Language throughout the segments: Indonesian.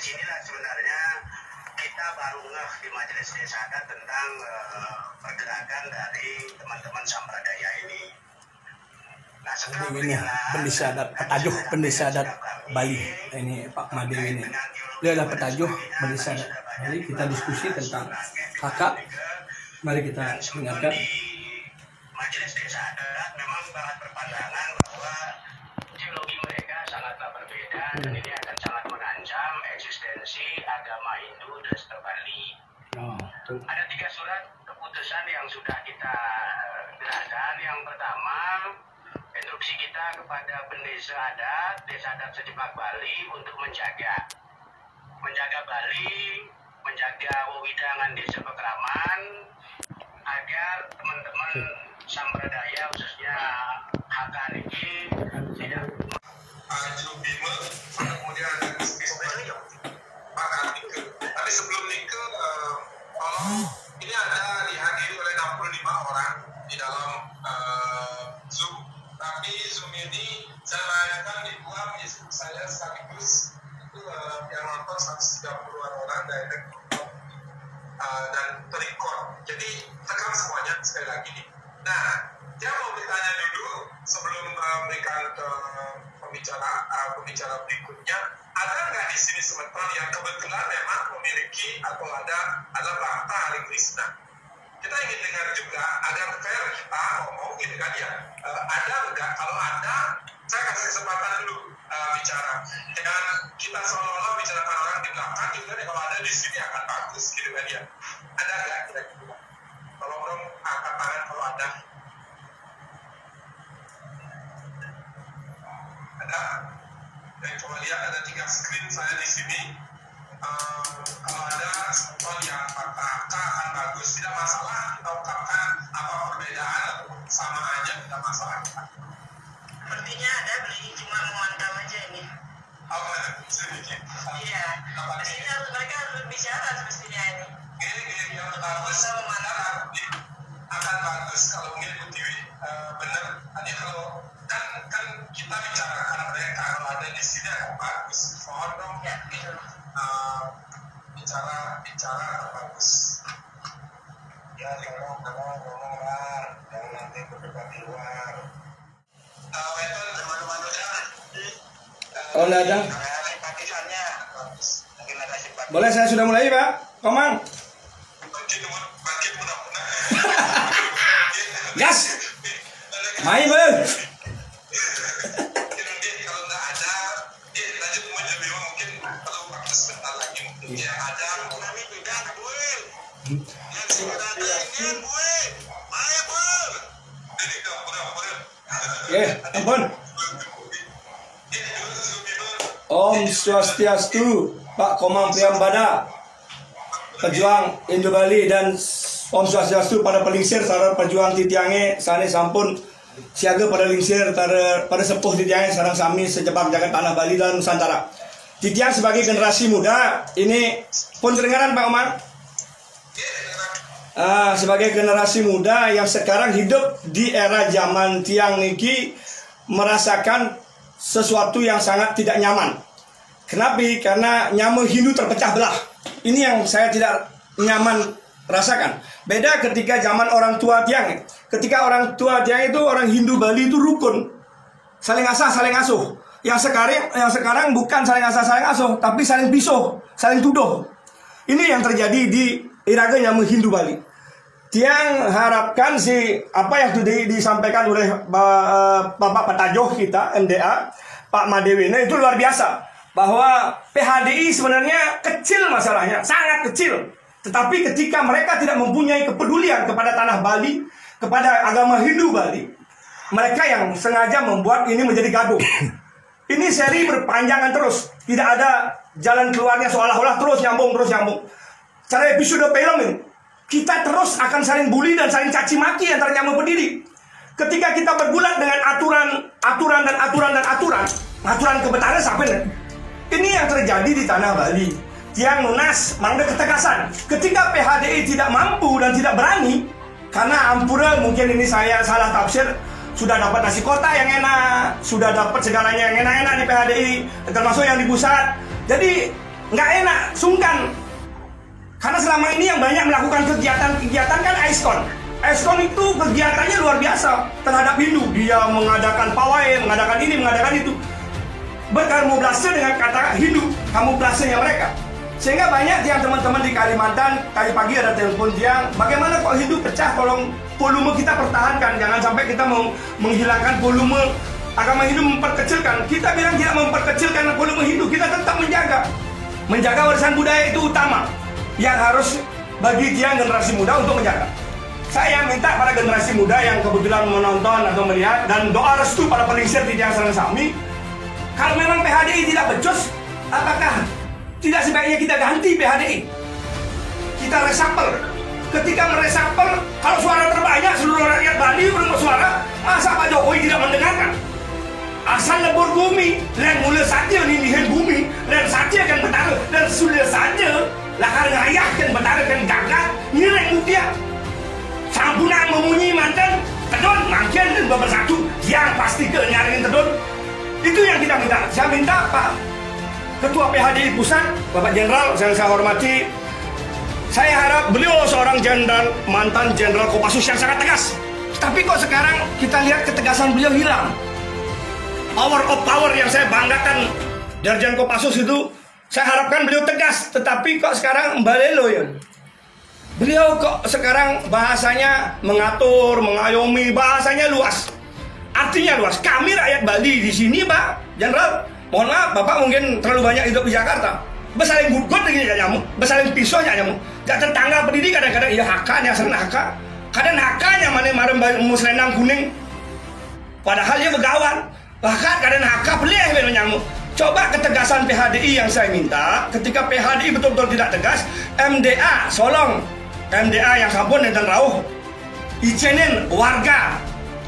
sinilah sebenarnya kita baru ngeh di Majelis Desa Adat tentang pergerakan dari teman-teman Sampradaya ini. Nah, setelah pendesa adat Petajuh, pendesa adat Bali ini Pak Madewi ini. Dia adalah Petajuh pendesa adat Bali. Kita diskusi tentang kakak. Mari kita dengarkan. Majelis Desa Adat memang sangat berpandangan bahwa teologi mereka sangatlah berbeda dan ini akan sangat mengancam eksistensi agama Hindu dan Bali. Ada 3 surat keputusan yang sudah kita gerakkan. Yang pertama, instruksi kita kepada pendesa adat, desa adat Sejepak Bali untuk menjaga Bali, menjaga wewidangan desa Pekraman, agar teman-teman Sampradaya khususnya Hakan ini tidak Bima, kemudian ada tapi sebelum Nike, ini ada dihadiri oleh 65 orang di dalam Zoom. Tapi Zoom ini saya bayangkan dibuat Facebook saya sekaligus itu yang nonton 130-an orang direct dan terrecord. Jadi tekan semuanya sekali lagi nih. Nah, dia mau bertanya dulu sebelum memberikan ke pembicara berikutnya, ada nggak di sini sementara yang kebetulan memang memiliki atau ada Bhakta Hari Krishna? Kita ingin dengar juga agar fair kita ngomong gitu kan ya. Ada enggak? Kalau ada, saya kasih kesempatan dulu bicara. Jangan kita seolah-olah bicarakan orang di belakang gitu kan ya. Kalau ada di sini akan bagus gitu kan ya. Ada enggak kira-kira? Tolong dong angkat tangan kalau ada. Ada? Dan coba lihat ada 3 screen saya di sini. Kalau ada soal yang kata akan bagus, tidak masalah kita ungkapkan apa perbedaan atau sama aja, tidak masalah. sepertinya ada, beli cuma memantau aja ini. Apa ya? Sedikit. Iya. Mestinya mereka harus berbicara semestinya ini. Ini yang bagus akan bagus kalau mengikuti benar. Hanya kalau kan kita bicarakan mereka, kalau ada di sini akan bagus. Mohon dong Ya, gitu. bicara akan bagus. Ya ngomong lah, jangan nanti berdebat di luar. Weton teman-temannya. Oh, nggak ada. Simpatisannya mungkin ada simpati. Boleh saya sudah mulai, Pak? Komang. Gas. Main, Bang. Kalau nggak ada, lanjut lebih mungkin perlu waktu sebentar lagi mungkin. Ya ada, kami tidak boleh. Yang sebenarnya ini boleh. Ayo boleh. Jadi boleh. Ampun. Om Swastiastu, Pak Komang Priambada, pejuang Indo Bali, dan Om Swastiastu pada pelingsir sarana pejuang titiange sane sampun siaga pada lingsir pada sepuh titiange sarang sami sejebak jagat tanah Bali dan Nusantara. Titiang sebagai generasi muda ini pun kedengaran Pak Komang. Sebagai generasi muda yang sekarang hidup di era zaman tiang niki merasakan sesuatu yang sangat tidak nyaman. Kenapa? Karena nyama Hindu terpecah belah. Ini yang saya tidak nyaman rasakan. Beda ketika zaman orang tua tiang. Ketika orang tua tiang itu orang Hindu Bali itu rukun, saling asah, saling asuh. Yang sekarang bukan saling asah, saling asuh, tapi saling pisuh, saling tuduh. Ini yang terjadi di iraga nyama Hindu Bali. Tiang harapkan apa yang sudah disampaikan oleh Bapak Petajuh kita MDA Pak Madewi itu luar biasa, bahwa PHDI sebenarnya kecil masalahnya, sangat kecil. Tetapi ketika mereka tidak mempunyai kepedulian kepada tanah Bali, kepada agama Hindu Bali, mereka yang sengaja membuat ini menjadi gaduh. Ini seri berpanjangan terus, tidak ada jalan keluarnya, seolah-olah terus nyambung. Cara episode film ini, kita terus akan saling bully dan saling caci maki antara nyamuk pendiri. Ketika kita bergulat dengan aturan kebetaran sampai ini yang terjadi di tanah Bali. Tiang Nunas mangga ketegasan. Ketika PHDI tidak mampu dan tidak berani, karena ampura mungkin ini saya salah tafsir, sudah dapat nasi kota yang enak, sudah dapat segalanya yang enak-enak di PHDI, termasuk yang di pusat. Jadi nggak enak, sungkan. Karena selama ini yang banyak melakukan kegiatan-kegiatan kan Aiskon. Aiskon itu kegiatannya luar biasa terhadap Hindu. Dia mengadakan pawai, mengadakan ini, mengadakan itu. Berkamuflase dengan kata Hindu, kamuflasenya mereka. Sehingga banyak yang teman-teman di Kalimantan, tadi pagi ada telepon dia, bagaimana kok Hindu pecah, tolong volume kita pertahankan. Jangan sampai kita menghilangkan volume agama Hindu, memperkecilkan. Kita bilang tidak memperkecilkan volume Hindu, kita tetap menjaga warisan budaya itu utama, yang harus bagi dia generasi muda untuk menjaga. Saya minta pada generasi muda yang kebetulan menonton atau melihat, dan doa restu pada Pelingsir Titiang Sareng Sami, kalau memang PHDI tidak becus, apakah tidak sebaiknya kita ganti PHDI? Kita resapel. Ketika meresapel, kalau suara terbanyak seluruh rakyat Bali bersuara, masa Pak Jokowi tidak mendengarkan? Asal lebur bumi, dan mula saja nilihan bumi, dan saja kan betara, dan sudah saja lakar ngayah kan betara kan gagal, nyereng mutia. Sampunan memunyi mantan, tedon, mangkin dan bersatu, yang pasti ke nyaringin tedon. Itu yang kita minta. Saya minta Pak Ketua PHDI Pusat, Bapak Jenderal, yang saya hormati, saya harap beliau seorang jenderal, mantan Jenderal Kopassus yang sangat tegas. Tapi kok sekarang kita lihat ketegasan beliau hilang. Power of power yang saya banggakan dari Jenderal Kopassus itu, saya harapkan beliau tegas. Tetapi kok sekarang balelo ya. Beliau kok sekarang bahasanya mengatur, mengayomi, bahasanya luas. Artinya luas. Kami rakyat Bali di sini, Pak Jenderal, mohon maaf, Bapak mungkin terlalu banyak hidup di Jakarta. Besaling gugut lagi gak nyamuk, besaling pisau gak nyamuk. Gak tetangga pendidik kadang-kadang iya hakanya senang haka. Kadang hakanya mana muslenang kuning. Padahal dia begawan. Bahkan kadang haka pelih belo nyamuk. Coba ketegasan PHDI yang saya minta. Ketika PHDI betul-betul tidak tegas, MDA solong, MDA yang sampun dan rauh, izinin warga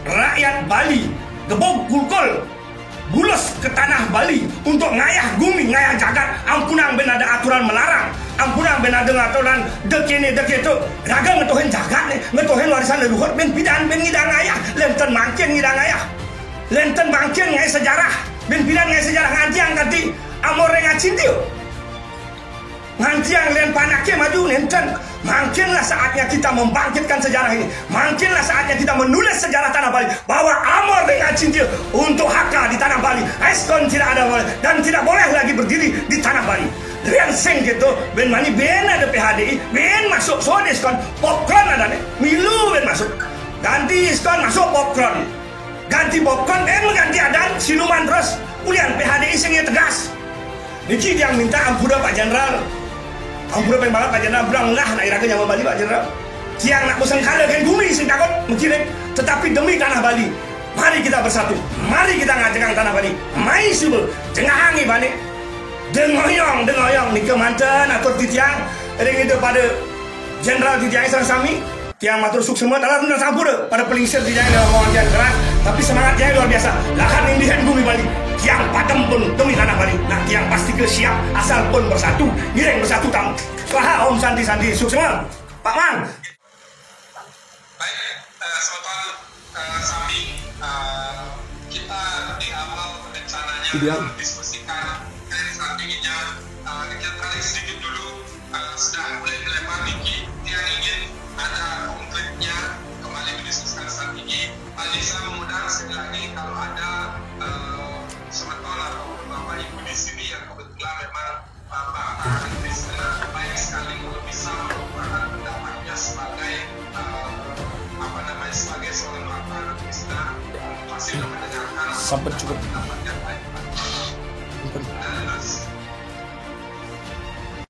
rakyat Bali gebog gulkol bulus ke tanah Bali untuk ngayah gumi, ngayah jagat. Ampunang ben ada aturan melarang, ampunang ben ada aturan dekene deketu raga ngetohen jagat nih, ngetohen warisan leluhur ben pidan ben ngidang ngayah, lenten mangkin ngidang ngayah, lenten mangkin ngayah sejarah, ben pidan ngayah sejarah ngantiang ganti amore ngacintiu ngantiang len panake maju lenten. Makinlah saatnya kita membangkitkan sejarah ini. Makinlah saatnya kita menulis sejarah tanah Bali bahwa Amor dengan Cintil untuk haka di tanah Bali. Aiskon tidak ada dan tidak boleh lagi berdiri di tanah Bali. Rensing gitu, ben mani ben ada PHDI, ben masuk so diskon popcorn ada nih, milu ben masuk. Ganti diskon masuk popcorn. Ganti popcorn ben mengganti adan siluman terus. Ulian PHDI sing tegas. Niki yang minta ampura Pak Jenderal. Ampura pengen banget Pak Jenderal bilang lah nak irakan nyawa Bali Pak Jenderal. Tiang nak bosan kala kan bumi sing takut mencirik, tetapi demi tanah Bali. Mari kita bersatu. Mari kita ngajakkan tanah Bali. Mai subuh cengahangi balik. Dengoyong ni kemantan atau titiang ring itu pada Jenderal Titiang Sareng Sami. Tiang matur suk semua telah benar sampura pada Pelingsir Titiang dalam wawancara keras, tapi semangatnya luar biasa. Lahan indihan bumi Bali. Tiang padam pun demi tanah Bali. Nah, tiang pasti ke siap asal pun bersatu, nireng bersatu tamu. Swaha Om Santi suk semua. Pak Man. Baik, soal Sami, kita di awal rencananya diskusikan dari sampingnya kita tarik sedikit dulu sudah mulai dilempar Niki yang ingin ada konkretnya kembali berdiskusikan saat ini. Alisa mengundang sekali lagi kalau ada semeton atau bapak ibu di sini yang kebetulan memang bapak Kristen baik sekali untuk bisa merupakan pendapatnya sebagai sebagai seorang bapak Kristen pasti sudah mendengarkan sampai cukup pendapat yang baik.